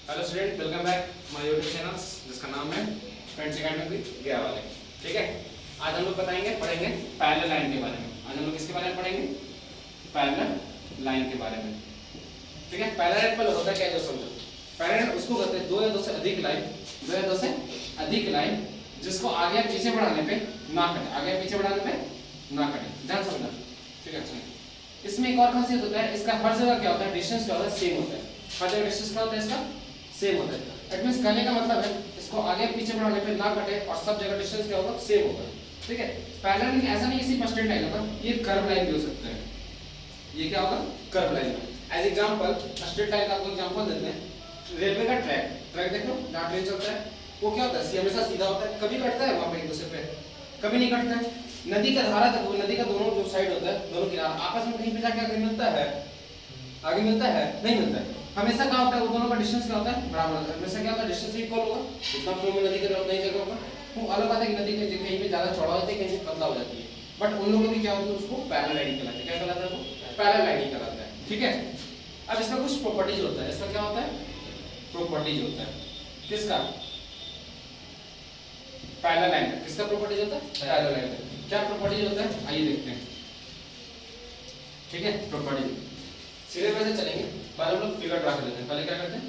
Hello student, welcome back my YouTube channel जिसका नाम है फ्रेंड्स एकेडमी गया वाले। ठीक है, आज हम लोग पढ़ेंगे पैरेलल लाइन के बारे में। आज हम लोग किसके बारे में पढ़ेंगे? पैरेलल लाइन के बारे में। ठीक है, पैरेलल लाइन पर होता है क्या, जो समझो। पैरेलल उसको कहते हैं दो या दो से अधिक लाइन जिसको आगे या पीछे बढ़ाने पे ना कटे, आगे या पीछे बढ़ाने पे ना कटे। ध्यान समझना। ठीक है, अच्छा। इसमें एक और खासियत होता है, इसका हर जगह क्या होता है, डिस्टेंस क्या होता है, सेम होता है। हर जगह डिस्टेंस क्या होता है, इसका सेम होता है। इट मींस कहने का मतलब है इसको आगे पीछे बढ़ाने पे ना कटे और सब जगह डिस्टेंस क्या होगा, सेम होगा। ठीक है, पैरेलल ऐसा नहीं सिर्फ स्ट्रेट लाइन होगा, ये कर्व लाइन भी हो सकता है। ये क्या होगा, curve line. As example straight line का आपको एग्जांपल देते हैं। रेलवे का ट्रैक देख लो, जहां ट्रेन चलता है वो क्या होता है, हमेशा सीधा होता है। कभी कटता है वहां पे एक दूसरे पे, कभी नहीं कटता है। नदी का धारा तक, नदी का दोनों जो साइड होता है, दोनों किनारा आपस में कहीं पे जाके आगे मिलता है, नहीं मिलता है। हमेशा क्या होता है, वो दोनों का डिस्टेंस क्या होता है, बराबर होता है। हमेशा क्या होता है, डिस्टेंस इक्वल होगा। इतना फ्लो में नदी का नहीं जगह होगा। वो अलग बात है कि नदी कहीं पे ज्यादा चौड़ा होती है, कहीं पे पतला हो जाती है। बट उन लोगों की क्या होती है, उसको पैरेलल लाइन कहलाता है। क्या कहलाता है वो? पैरेलल लाइन कहलाता है। ठीक है, अब इसका कुछ प्रॉपर्टीज होता है। इसका क्या होता है, प्रॉपर्टीज होता है। किसका? पैरेलल लाइन का। किसका प्रॉपर्टीज होता है? पैरेलल लाइन का। क्या प्रॉपर्टीज होता है, आइए देखते हैं। ठीक है, प्रॉपर्टीज सीधे वैसे चलेंगे। पहले हम लोग फिगर ड्रा कर लेते हैं। पहले क्या करते हैं,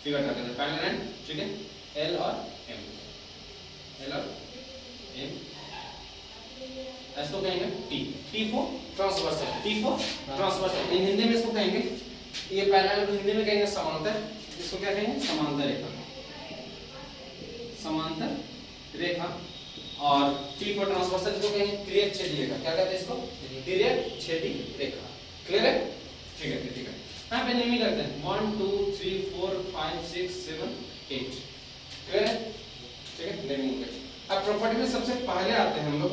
फिगर ड्रा करते हैं। पैरेलल लाइन, ठीक है, एल और एम, इसको कहेंगे टी फॉर ट्रांसवर्सल। इन हिंदी में इसको कहेंगे, ये पैरेलल को हिंदी में कहेंगे समांतर। इसको क्या कहेंगे, समांतर रेखा। और टी फॉर ट्रांसवर्सल इसको कहेंगे तिर्यक-छेदी रेखा। क्या कहते हैं इसको? तिर्यक-छेदी रेखा। क्लियर है? ठीक है। यहाँ पे नेमिंग करते हैं 1 2 3 4 5 6 7 8। क्लियर है? ठीक है, नेमिंग करते हैं। अब प्रॉपर्टी में सबसे पहले आते हैं हम लोग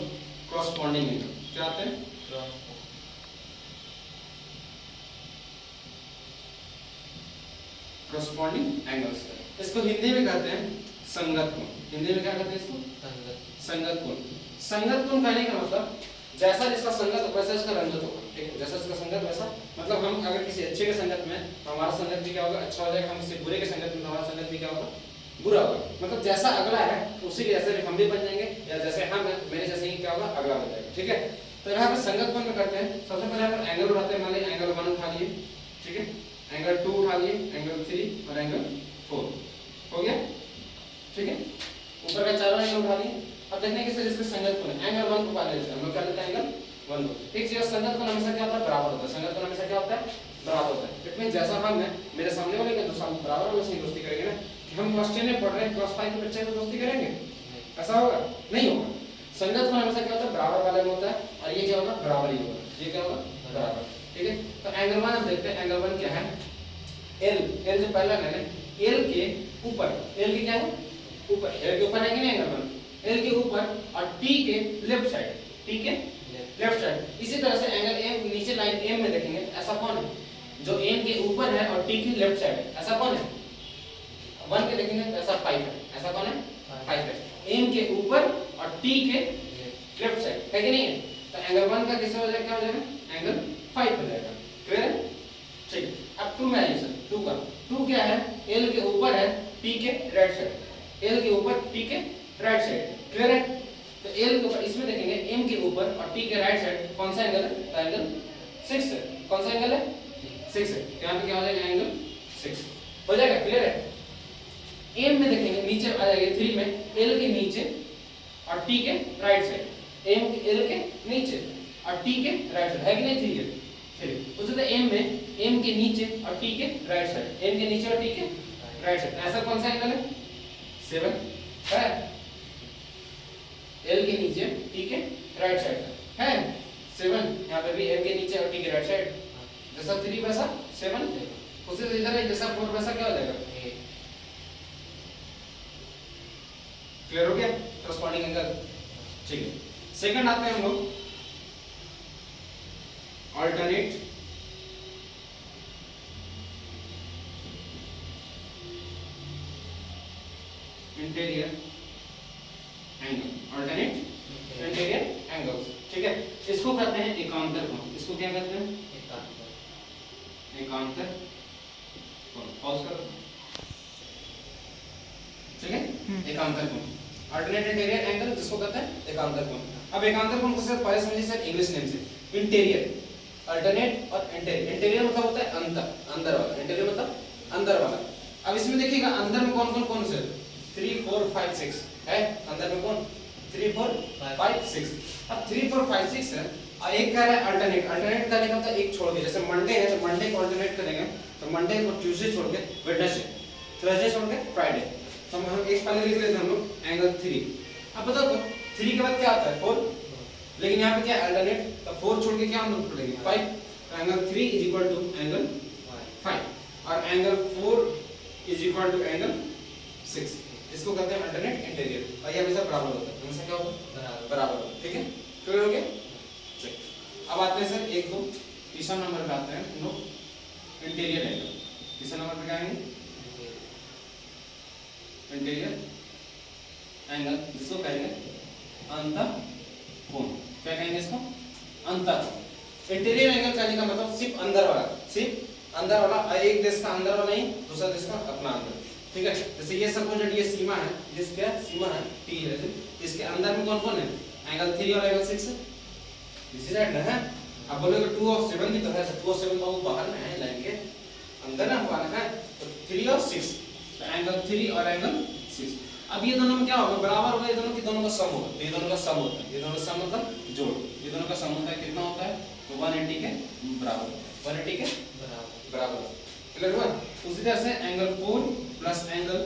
कॉरस्पॉन्डिंग एंगल। क्या आते हैं? Corresponding angles. इसको हिंदी में कहते हैं संगत कोण। हिंदी में क्या कहते हैं इसको? संगत कोण। संगत कोण कहने का मतलब जैसा जिसका संगत वैसा इसका रंगत होगा। ठीक है, जैसा इसका संगत वैसा, मतलब हम अगर किसी अच्छे के संगत में तो हमारा संगत भी क्या होगा, अच्छा हो जाएगा। हम किसी बुरे के संगत में तो हमारा संगत भी क्या होगा, बुरा होगा। मतलब जैसा अगला है उसी के जैसे हम भी बन जाएंगे, या जैसे हम हैं मेरे जैसे ही क्या होगा, अगला बन जाएगा। ठीक है, तो यहाँ पे संगत कोण में करते हैं। सबसे पहले हम एंगल उठाते हैं। मान लीजिए एंगल 1 उठा लिए, ठीक है, एंगल 2 उठा लिए, एंगल 3 और एंगल 4 हो गया। ठीक है, ऊपर का चारों एंगल उठा लिए। अब देखने के जिसके संगत कोण है, एंगल 1 को पहले लेते हैं हम लोग। क्या लेते हैं, एंगल 1 को। एक चीज संगत कोण हमेशा क्या होता है, बराबर होता है। संगत कोण हमेशा क्या होता है, बराबर होता है। इट मींस जैसा हम है मेरे सामने वाले के दूसरा बराबर वाले से दोस्ती करेंगे ना। कि हम क्लास 10 में पढ़ रहे हैं, क्लास 5 के बच्चे से दोस्ती करेंगे, ऐसा होगा? नहीं होगा। संगत कोण हमेशा क्या होता है, बराबर वाले में होता है। और ये क्या होगा, बराबर ही होगा। ये क्या होगा, बराबर। ठीक है, तो एंगल 1 हम देखते हैं। एंगल 1 क्या है, एल जो पहला है, एल के ऊपर, एल के क्या है, ऊपर, एल के ऊपर है कि नहीं एंगल 1, एल के ऊपर और टी के लेफ्ट साइड, टी के लेफ्ट साइड। इसी तरह से एंगल एम नीचे लाइन एम में देखेंगे, ऐसा कौन है जो एम के ऊपर है और टी के लेफ्ट साइड है, ऐसा कौन है? 1 के देखेंगे तो ऐसा 5 है, ऐसा कौन है, 5 है। एम के ऊपर और टी के लेफ्ट साइड है कि नहीं है? तो एंगल 1 का किससे हो जाएगा, क्या हो जाएगा, एंगल 5 हो जाएगा। क्लियर है? ठीक। अब 2 में आइए सर, 2 का 2 क्या है, एल के ऊपर है, टी के राइट साइड, एल के ऊपर टी के राइट साइड। क्लियर है? तो एल के ऊपर इसमें देखेंगे एम के ऊपर और टी के राइट साइड कौन सा एंगल है, तो एंगल 6 है। कौन सा एंगल है, 6 है। यहां पे क्या हो जाएगा, एंगल 6 हो जाएगा। क्लियर है? एम में देखेंगे नीचे आ जाएगा 3 में, एल के नीचे और टी के राइट साइड, एल के नीचे और टी के राइट साइड है कि नहीं, 3 है। फिर उसी तरह एम में, एम के नीचे और टी के राइट साइड, एम के नीचे और टी के राइट साइड, ऐसा कौन सा एंगल है, 7 है। एल के नीचे टी के राइट साइड है 7। यहाँ पे भी एल के नीचे और टी के राइट साइड, जैसा 3 वैसा 7। उसी तरह इधर है, जैसा 4 वैसा क्या हो जाएगा, 8। क्लियर हो गया कॉरस्पॉन्डिंग एंगल? ठीक है, सेकंड आते हैं हम लोग alternate interior angle, alternate interior angles. ठीक है, इसको कहते हैं एकांतर कोण। इसको क्या कहते हैं, एकांतर कोण। पॉज करो। एकांतर कोण, अल्टरनेट इंटीरियर एंगल जिसको कहते हैं एकांतर कोण। अब एकांतर कोण को सिर्फ पहले समझिए सर इंग्लिश नेम से, इंटीरियर, अल्टरनेट और इंटीरियर। इंटीरियर मतलब होता है अंदर, अंदर वाला, इंटीरियर मतलब अंदर वाला। अब इसमें देखिएगा अंदर में कौन से 3 4 5 6 है, अंदर में कौन 3 4 5 6। अब 3 4 5 6 है और एक कह रहा है अल्टरनेट। अल्टरनेट करने का मतलब एक छोड़ के, जैसे मंडे है तो मंडे को अल्टरनेट करेंगे, तो मंडे को ट्यूसडे छोड़ के वेडनेसडे, थर्सडे छोड़ के फ्राइडे। तो हम एक पहले लिख लेते हैं हम लोग एंगल 3। अब बताओ तो 3 के बाद क्या आता है 4, लेकिन यहाँ पे क्या है अल्टरनेट, तो 4 छोड़ के क्या हम लोग पढ़ेंगे 5। तो angle 3 is equal to angle 5 और angle 4 is equal to angle 6। इसको कहते हैं अल्टरनेट इंटीरियर। और ये हमेशा बराबर होता है, हमेशा क्या होता है बराबर होता है। ठीक है, क्लियर हो गया। चलिए अब आते हैं सर 1 2 तीसरा नंबर पे आते हैं हम लोग इंटीरियर एंगल। तीसरा नंबर पे क्या आएंगे इंटीरियर एंगल, जिसको कहेंगे अंतःकोण। क्या कहेंगे इसको अंतःकोण। इंटीरियर एंगल कहने का मतलब सिर्फ अंदर वाला, सिर्फ अंदर वाला, एक देश का अंदर वाला नहीं, दूसरा देश का अपना अंदर। ठीक है, जैसे ये सपोज ये सीमा है, जिसका सीमा है टी है, इसके अंदर में कौन-कौन है एंगल 3 और एंगल 6 इसी साइड ना है। अब बोलोगे 2 और 7 भी तो है, तो 2 और 7 बहुत बाहर में है लाइन के अंदर ना हुआ है, तो 3 और 6, तो एंगल 3 और एंगल 6। अब ये दोनों में क्या होगा बराबर होगा, ये दोनों की दोनों का सम होगा, तो ये दोनों का सम होता है, ये दोनों का सम मतलब जोड़, ये दोनों का सम होता है कितना होता है तो 180 के बराबर, 180 के बराबर। क्लियर हुआ। उसी तरह से angle 4 plus angle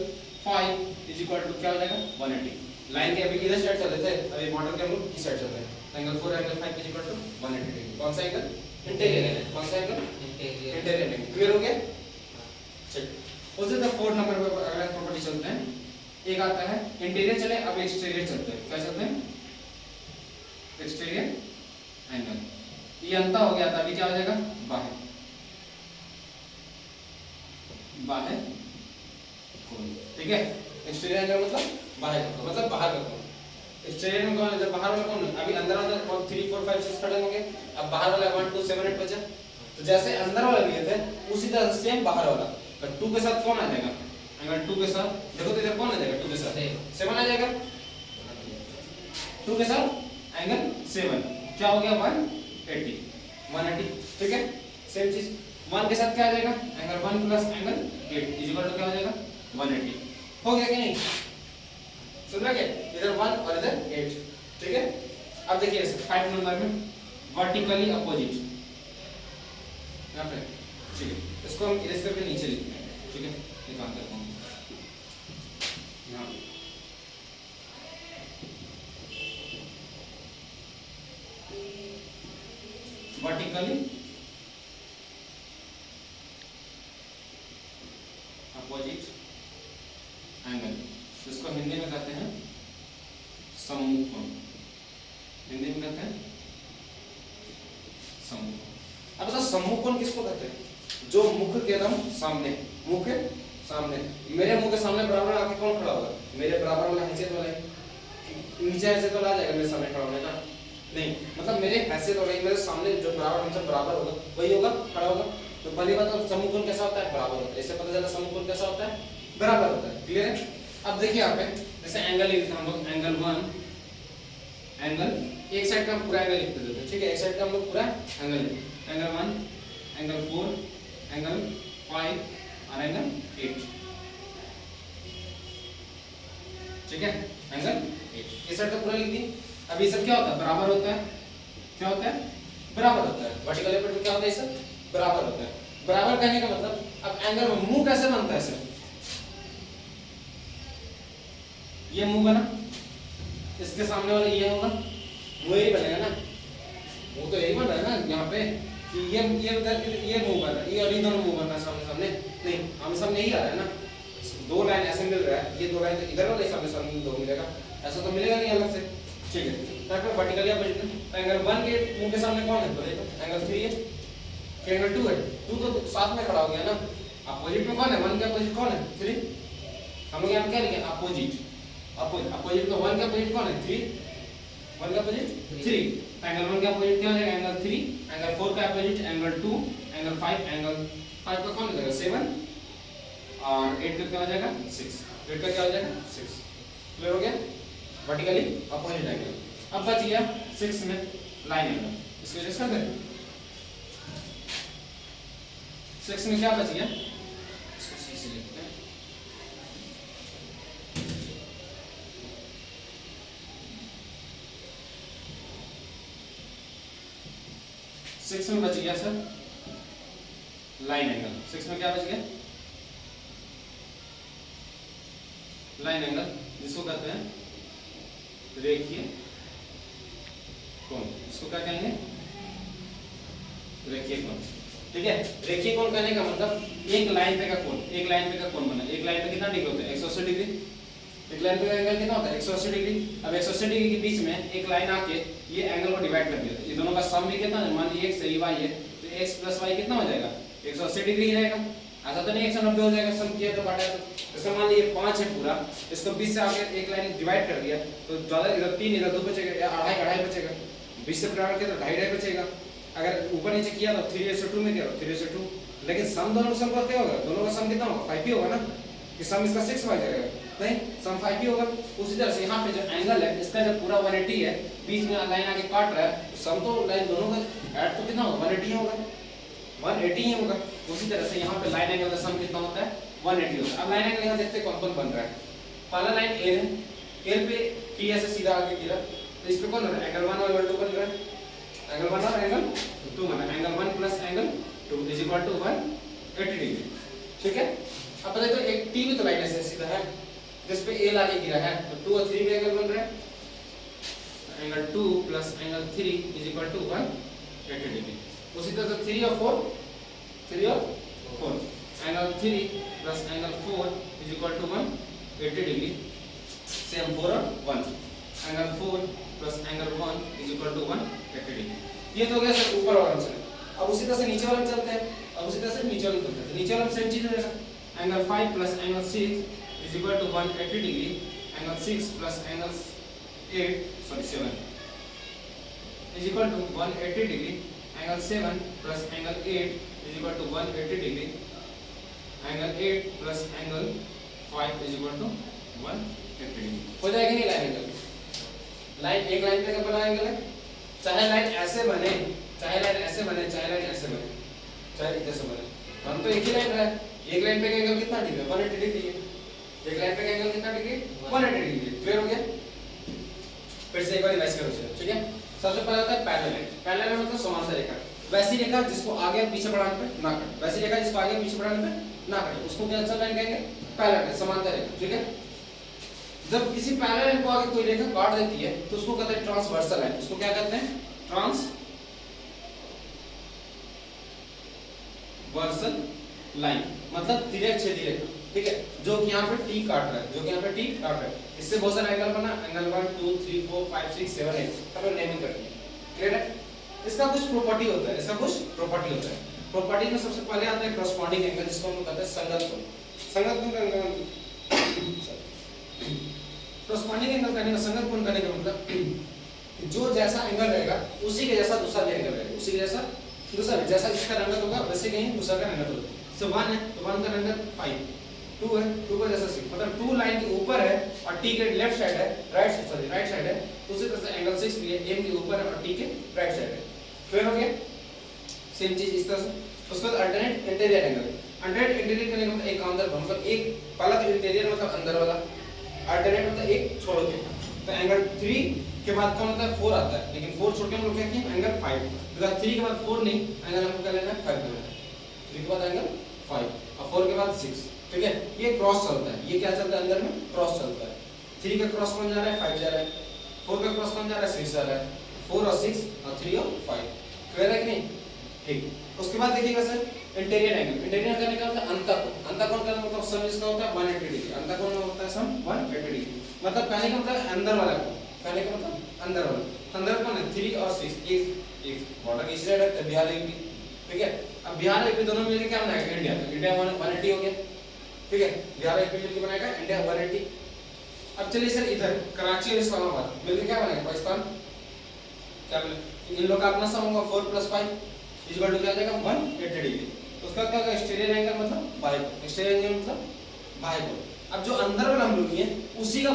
5 is equal to क्या हो जाएगा 180। लाइन के अभी किधर साइड चल रहे थे, अभी मॉडल के हम लोग इस साइड चल रहे हैं, angle 4 angle 5 is equal to 180 degree. कौन सा एंगल इंटीरियर एंगल, कौन सा एंगल इंटीरियर एंगल। क्लियर हो गया। चलिए उसी तरह 4 नंबर पे अगला प्रॉपर्टी चलते हैं। एक आता है इंटीरियर, चले अब एक्सटीरियर चलते हैं। क्या चलते हैं एक्सटीरियर एंगल। ये अंतर हो गया था, अभी क्या हो जाएगा बाहर, बाहर कोण। ठीक है, एक्सटीरियर एंगल मतलब बाहर का कोण, मतलब बाहर का कोण। एक्सटीरियर में कौन है, बाहर वाला कौन है, अभी अंदर वाला 3 4 5 6 खत्म हो गए, अब बाहर वाला 1 2 7 8 बचा। तो जैसे अंदर वाला लिए थे उसी तरह सेम बाहर वाला, तो 2 के साथ कौन आ जाएगा एंगल 2 के साथ, देखो तो इधर कौन आ जाएगा 2 के साथ 7 आ जाएगा, 2 के साथ एंगल 7 क्या हो गया 180, 180। ठीक है, सेम चीज 1 के साथ क्या आ जाएगा angle 1 plus angle 8 is equal to क्या हो जाएगा 180। हो गया कि नहीं, सुन रहे इधर 1 और इधर 8। ठीक है, अब देखिए 5 नंबर में वर्टिकली अपोजिट यहाँ पे। ठीक है, इसको हम इरेज करके नीचे लिखते हैं। ठीक है, निकाल देता हूँ यहाँ वर्टिकली अपोजिट एंगल, जिसको हिंदी में कहते हैं सम्मुख कोण, हिंदी में कहते हैं सम्मुख कोण। अब बता सम्मुख कोण किसको कहते हैं, जो मुख के एकदम सामने, मुख के सामने, मेरे मुंह के सामने बराबर आके कौन खड़ा होगा, मेरे बराबर वाला हैसियत वाला है, नीचे ऐसे तो ला जाएगा मेरे सामने खड़ा होने का नहीं, मतलब मेरे हैसियत वाला मेरे सामने जो बराबर हमसे बराबर होगा वही होगा खड़ा होगा। तो पहली बात तो सम्मुख कोण कैसा होता है बराबर होता है, इससे पता चला सम्मुख कोण कैसा होता है बराबर होता है। क्लियर है। अब देखिए यहाँ पे जैसे एंगल लिखते हैं हम लोग, एंगल 1 एंगल एक साइड का पूरा एंगल लिख देते हैं। ठीक है, एक साइड का हम लोग पूरा एंगल लिखते हैं, एंगल 1 एंगल 4 एंगल 5 और एंगल 8। ठीक है, एंगल 8 इस साइड का पूरा लिख दी। अब ये सब क्या होता है बराबर होता है, क्या होता है बराबर होता है, वर्टिकल एपेक्स क्या होता है, ये सब बराबर होता है। बराबर कहने का मतलब अब एंगल में मुंह कैसे बनता है सर, ये मुंह बना, इसके सामने वाला ये होगा, मुंह ही बनेगा ना, मुंह तो यही बन रहा है ना यहाँ पे कि ये मुंह बन रहा है, ये और ये दोनों मुंह बन रहा है सामने सामने नहीं, हम सामने ही आ रहा है ना, दो लाइन ऐसे मिल रहा है, ये दो लाइन इधर वाले सामने सामने दो मिलेगा, ऐसा तो मिलेगा नहीं अलग से। ठीक है, यहाँ पे वर्टिकली अपोजिट एंगल 1 के मुंह के सामने कौन है तो देखो एंगल 3 है, एंगल 2 है, 2 तो साथ में खड़ा हो गया ना, अपोजिट में कौन है 1 के अपोजिट कौन है 3। हम लोग यहाँ पे क्या लिखे अपोजिट, अपोजिट में 1 के अपोजिट कौन है 3, 1 के अपोजिट 3, एंगल 1 के अपोजिट क्या हो जाएगा एंगल 3, एंगल 4 का अपोजिट एंगल 2, एंगल 5, एंगल 5 का कौन हो जाएगा 7 और 8 का क्या हो जाएगा 6, 8 का क्या हो जाएगा 6। क्लियर हो गया, वर्टिकली अपोजिट एंगल। अब बच गया 6 में लाइन एंगल, इसको एडजस्ट कर दें। 6 में क्या बच गया, इसको सी से लिखते हैं, सिक्स में बच गया सर लाइन एंगल। 6 में क्या बच गया, लाइन एंगल, जिसको कहते हैं रेखीय कोण। इसको क्या कहेंगे, रेखीय कोण। ठीक है, रेखीय कोण कहने का मतलब एक लाइन पे का कोण, एक लाइन पे का कोण बना। एक लाइन पे कितना डिग्री होता है, 180 डिग्री। एक लाइन पे का एंगल कितना होता है, 180 डिग्री। अब 180 डिग्री के बीच में एक लाइन आके ये एंगल को डिवाइड कर दिया, ये दोनों का सम भी कितना है, मान लीजिए x सही y है, तो x प्लस y कितना हो जाएगा, 180 डिग्री ही रहेगा। ऐसा तो नहीं 190 हो जाएगा, सम किया तो काटा तो। जैसे मान लीजिए 5 है पूरा, इसको 20 से आगे एक लाइन डिवाइड कर दिया, तो ज्यादा इधर 3 इधर 2 बचेगा, या अढ़ाई अढ़ाई बचेगा। 20 से डिवाइड किया तो ढाई ढाई बचेगा। अगर ऊपर नीचे किया तो 3:2 में किया तो 3:2। लेकिन सम दोनों का सम का क्या होगा, दोनों का सम कितना होगा, 5 ही होगा ना, कि सम इसका 6 बन जाएगा, नहीं सम 5 ही होगा। उसी तरह से यहाँ पे जो एंगल है इसका जब पूरा 180 है, बीच में लाइन आके काट रहा है, तो सम तो लाइन दोनों का ऐड तो कितना होगा, 180 होगा, 180 ही होगा। उसी तरह से यहाँ पे लाइन एंगल का सम कितना होता है, 180 होता है। अब लाइन एंगल यहाँ देखते हैं कौन कौन बन रहा है। पहला लाइन ए है, ए पे टी ऐसे सीधा आगे गिरा, तो इस पे कौन बन रहा है, एंगल 1 और एंगल 2 बन रहा है, एंगल 1 और एंगल 2 बना, angle 1 plus angle 2 is equal to 180 degree. ठीक है, अब बताइए तो एक टी भी तो लाइन ऐसे सीधा है, जिस पे ए लाके गिरा है, तो 2 और 3 में एंगल बन रहा है, angle 2 plus angle 3 is equal to 180 degree. उसी तरह से 3 और 4 angle 3 plus angle 4 is equal to 180 degree. Same 4 और 1, angle 4 plus angle 1 is equal to 180 degree. ये तो हो गया सर ऊपर वाला आंसर। अब उसी तरह से नीचे वाला चलते हैं, अब उसी तरह से नीचे वाला चलते हैं। नीचे वाला सेम चीज रहेगा, angle 5 plus angle 6 is equal to 180 degree, angle 6 plus angle 7 is equal to 180 degree, angle 7 plus angle 8 is equal to 180 degree, angle 8 plus angle 5 is equal to 180 degree. हो जाएगा नहीं लाइन एंगल, लाइन एक line पे का बना angle है, चाहे line ऐसे बने, चाहे लाइन ऐसे बने, चाहे लाइन ऐसे बने, चाहे इधर से बने, हम तो एक ही लाइन है। एक लाइन पे का एंगल कितना डिग्री है, 180 डिग्री है। एक लाइन पे का एंगल कितना डिग्री, 180 डिग्री। क्लियर हो गया, फिर से एक बार रिवाइज करो इसे। ठीक है, सबसे पहले होता है पैरेलल लाइन। पैरेलल मतलब समांतर रेखा, वैसी रेखा जिसको आगे पीछे बढ़ाने पे ना कटे, वैसी रेखा जिसको आगे पीछे बढ़ाने पे ना कटे, उसको क्या लाइन कहेंगे, पैरेलल लाइन, समांतर रेखा। ठीक है, जब किसी पैरेलल लाइन को आगे कोई रेखा काट देती है तो उसको कहते हैं ट्रांसवर्सल लाइन। उसको क्या कहते हैं, ट्रांसवर्सल लाइन, मतलब तिर्यक-छेदी रेखा। ठीक है, जो कि यहाँ पे टी काट रहा है, जो कि यहाँ पे टी काट रहा है, इससे बहुत सारे एंगल बना, एंगल 1 2 3 4 5 6 7 8 सब नेमिंग करनी है। क्लियर है, इसका कुछ प्रॉपर्टी होता है, इसका कुछ प्रॉपर्टी होता है। प्रॉपर्टी में सबसे पहले आता है कॉरस्पॉन्डिंग एंगल, जिसको हम कहते हैं संगत कोण। संगत कोण का कॉरस्पॉन्डिंग एंगल कहने का, संगत कोण कहने का मतलब जो जैसा एंगल रहेगा उसी के जैसा दूसरा भी एंगल रहेगा, उसी के जैसा दूसरा, जैसा इसका रंगत होगा वैसे कहीं दूसरा का रंगत होगा। सो 1 है तो 1 का रंगत 5, 2 है 2 का जैसा 6, मतलब 2 लाइन के ऊपर है और टी के लेफ्ट साइड है, राइट साइड है, उसी तरह से एंगल 6 भी है, एम के ऊपर है और टी के राइट साइड है। क्लियर हो गया, सेम चीज इस तरह से। उसके बाद alternate interior angle. Alternate interior करने का मतलब एक अंदर, मतलब एक पहला तो इंटीरियर मतलब अंदर वाला, अल्टरनेट मतलब एक छोड़ के, तो एंगल 3 के बाद कौन होता है, 4 आता है, लेकिन 4 छोड़ के हम लोग क्या किए, एंगल 5, मतलब 3 के बाद 4 नहीं, एंगल हमको क्या लेना है, 5 लेना है। 3 के बाद एंगल 5 और 4 के बाद 6। ठीक है, ये क्रॉस चलता है, ये क्या चलता है, अंदर में क्रॉस चलता है। 3 का क्रॉस कौन जा रहा है, 5 जा रहा है, 4 का क्रॉस कौन जा रहा है, 6 जा रहा है, 4 और 6 और 3 और 5। क्लियर है कि नहीं, ठीक। उसके बाद देखिएगा सर इंटीरियर एंगल। इंटीरियर करने का मतलब अंतःकोण, अंतःकोण का मतलब सम जिसका होता है 180 डिग्री, अंतःकोण में होता है सम 180 डिग्री, मतलब कहने का मतलब अंदर वाला कोण, कहने का मतलब अंदर वाला, अंदर कौन है, 3 और 6, एक बॉर्डर की साइड है, बिहार यूपी। ठीक है, अब बिहार यूपी दोनों मिलकर क्या बनाएगा, इंडिया, तो इंडिया 180 हो गया। ठीक है, बिहार यूपी मिलकर बनाएगा इंडिया 180। अब चलिए सर इधर कराची और इस्लामाबाद मिलकर क्या बनाएगा, पाकिस्तान। क्या मिले, इन लोग का अपना सम होगा 4 + 5 इक्वल टू क्या आ जाएगा, 180 डिग्री। तो उसका क्या होगा, एक्सटीरियर एंगल मतलब बाह्य कोण, एक्सटीरियर एंगल मतलब बाह्य कोण। अब जो अंदर वाला हम लोग लिए उसी का